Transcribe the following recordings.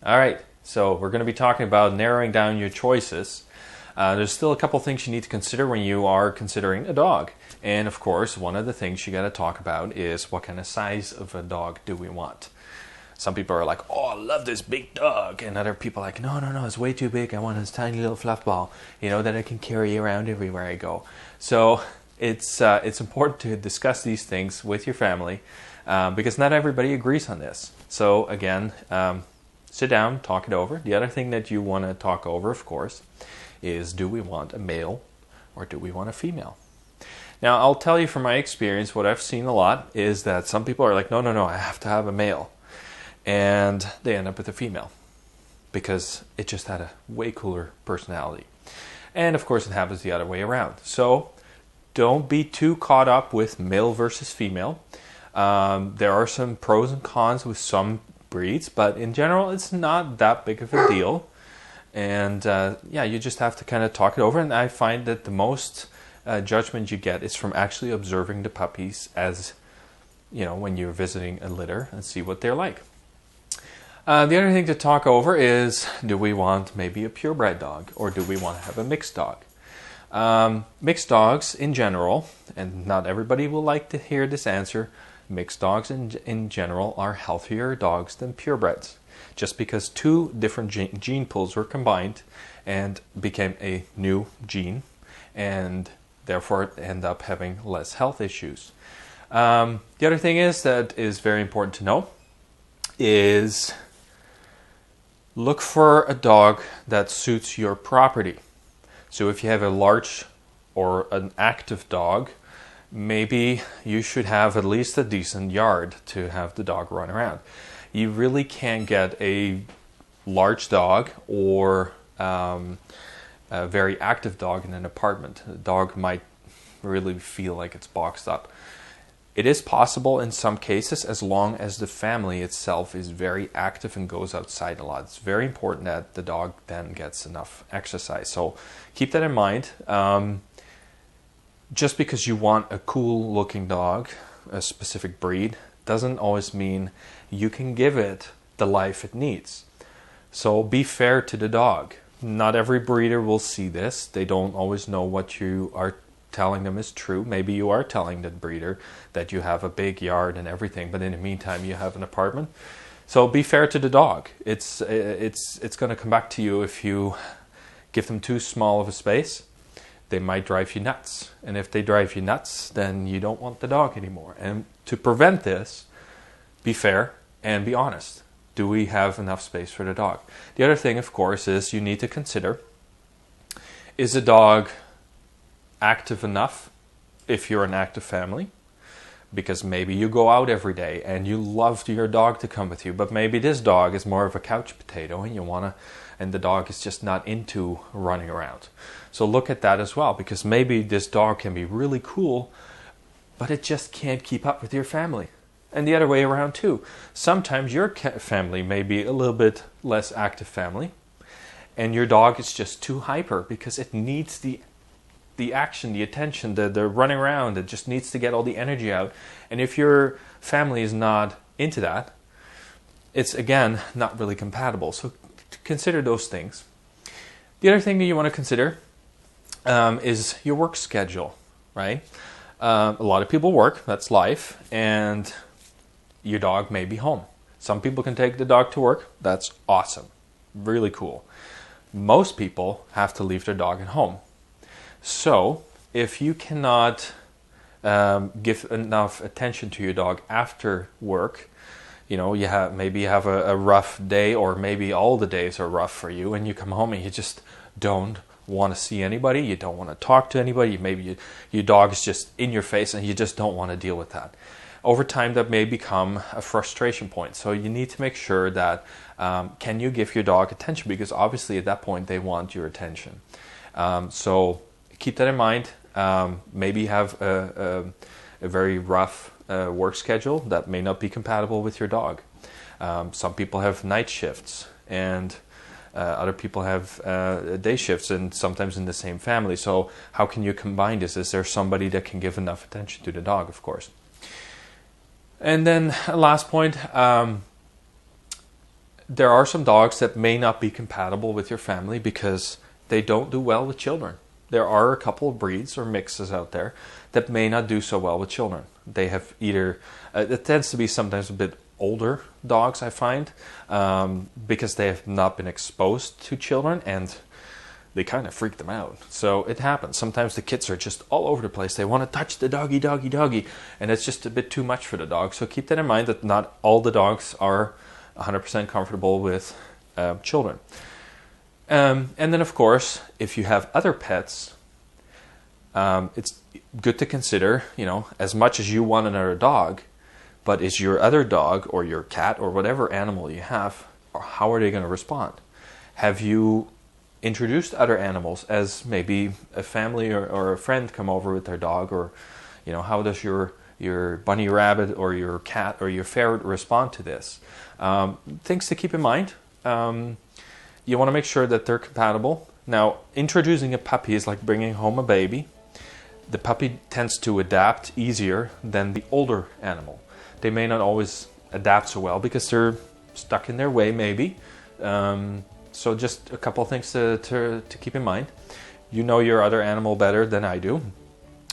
All right, so we're going to be talking about narrowing down your choices. There's still a couple things you need to consider when you are considering a dog. And of course, one of the things you got to talk about is what kind of size of a dog do we want? Some people are like, oh, I love this big dog. And other people are like, no, it's way too big. I want this tiny little fluff ball, that I can carry around everywhere I go. So it's important to discuss these things with your family because not everybody agrees on this. So again, sit down, talk it over. The other thing that you want to talk over, of course, is do we want a male or do we want a female? Now, I'll tell you from my experience, what I've seen a lot is that some people are like, no, I have to have a male. And they end up with a female because it just had a way cooler personality. And of course, it happens the other way around. So don't be too caught up with male versus female. There are some pros and cons with some breeds, but in general, it's not that big of a deal. And you just have to kind of talk it over. And I find that the most judgment you get is from actually observing the puppies as, when you're visiting a litter and see what they're like. The other thing to talk over is, do we want maybe a purebred dog or do we want to have a mixed dog? Mixed dogs in general, and not everybody will like to hear this answer, mixed dogs in general are healthier dogs than purebreds. Just because two different gene pools were combined and became a new gene, and therefore end up having less health issues. The other thing that is very important to know is look for a dog that suits your property. So if you have a large or an active dog, maybe you should have at least a decent yard to have the dog run around. You really can't get a large dog or a very active dog in an apartment. The dog might really feel like it's boxed up. It is possible in some cases as long as the family itself is very active and goes outside a lot. It's very important that the dog then gets enough exercise. So keep that in mind. Just because you want a cool looking dog, a specific breed, doesn't always mean you can give it the life it needs. So be fair to the dog. Not every breeder will see this. They don't always know what you are telling them is true. Maybe you are telling the breeder that you have a big yard and everything, but in the meantime you have an apartment. So be fair to the dog. It's going to come back to you if you give them too small of a space. They might drive you nuts. And if they drive you nuts, then you don't want the dog anymore. And to prevent this, be fair and be honest. Do we have enough space for the dog? The other thing, of course, is you need to consider, is the dog active enough if you're an active family? Because maybe you go out every day and you love your dog to come with you, but maybe this dog is more of a couch potato and the dog is just not into running around. So look at that as well, because maybe this dog can be really cool, but it just can't keep up with your family. And the other way around too. Sometimes your family may be a little bit less active family, and your dog is just too hyper because it needs the action, the attention, the running around. It just needs to get all the energy out. And if your family is not into that, it's again not really compatible. So consider those things. The other thing that you want to consider is your work schedule, right? A lot of people work, that's life, and your dog may be home. Some people can take the dog to work, that's awesome, really cool. Most people have to leave their dog at home. So if you cannot give enough attention to your dog after work, you have a rough day, or maybe all the days are rough for you, and you come home and you just don't want to see anybody, you don't want to talk to anybody, maybe your dog is just in your face and you just don't want to deal with that. Over time, that may become a frustration point. So you need to make sure that can you give your dog attention, because obviously at that point they want your attention. So keep that in mind. Maybe have a very rough work schedule that may not be compatible with your dog. Some people have night shifts, and other people have day shifts, and sometimes in the same family. So how can you combine this? Is there somebody that can give enough attention to the dog, of course? And then last point, there are some dogs that may not be compatible with your family because they don't do well with children. There are a couple of breeds or mixes out there that may not do so well with children. They have either, it tends to be sometimes a bit older dogs, I find, because they have not been exposed to children and they kind of freak them out. So it happens. Sometimes the kids are just all over the place. They want to touch the doggy, doggy, doggy, and it's just a bit too much for the dog. So keep that in mind, that not all the dogs are 100% comfortable with children. And then, of course, if you have other pets, it's good to consider, as much as you want another dog, but is your other dog or your cat or whatever animal you have, or how are they going to respond? Have you introduced other animals, as maybe a family or a friend come over with their dog, or how does your bunny rabbit or your cat or your ferret respond to this? Things to keep in mind. You want to make sure that they're compatible. Now, introducing a puppy is like bringing home a baby. The puppy tends to adapt easier than the older animal. They may not always adapt so well because they're stuck in their way, maybe. So just a couple of things to keep in mind. You know your other animal better than I do.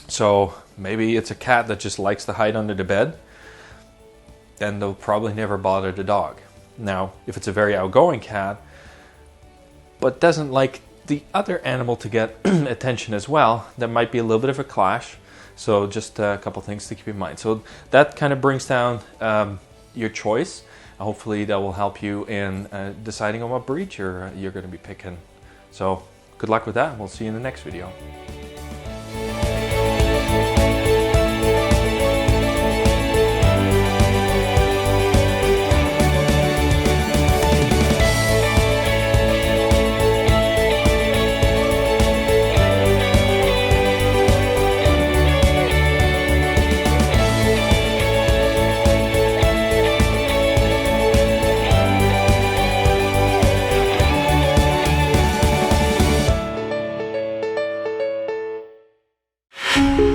So maybe it's a cat that just likes to hide under the bed, then they'll probably never bother the dog. Now, if it's a very outgoing cat, but doesn't like the other animal to get attention as well, that might be a little bit of a clash. So just a couple of things to keep in mind. So that kind of brings down your choice. Hopefully that will help you in deciding on what breed you're going to be picking. So good luck with that. We'll see you in the next video. Thank you.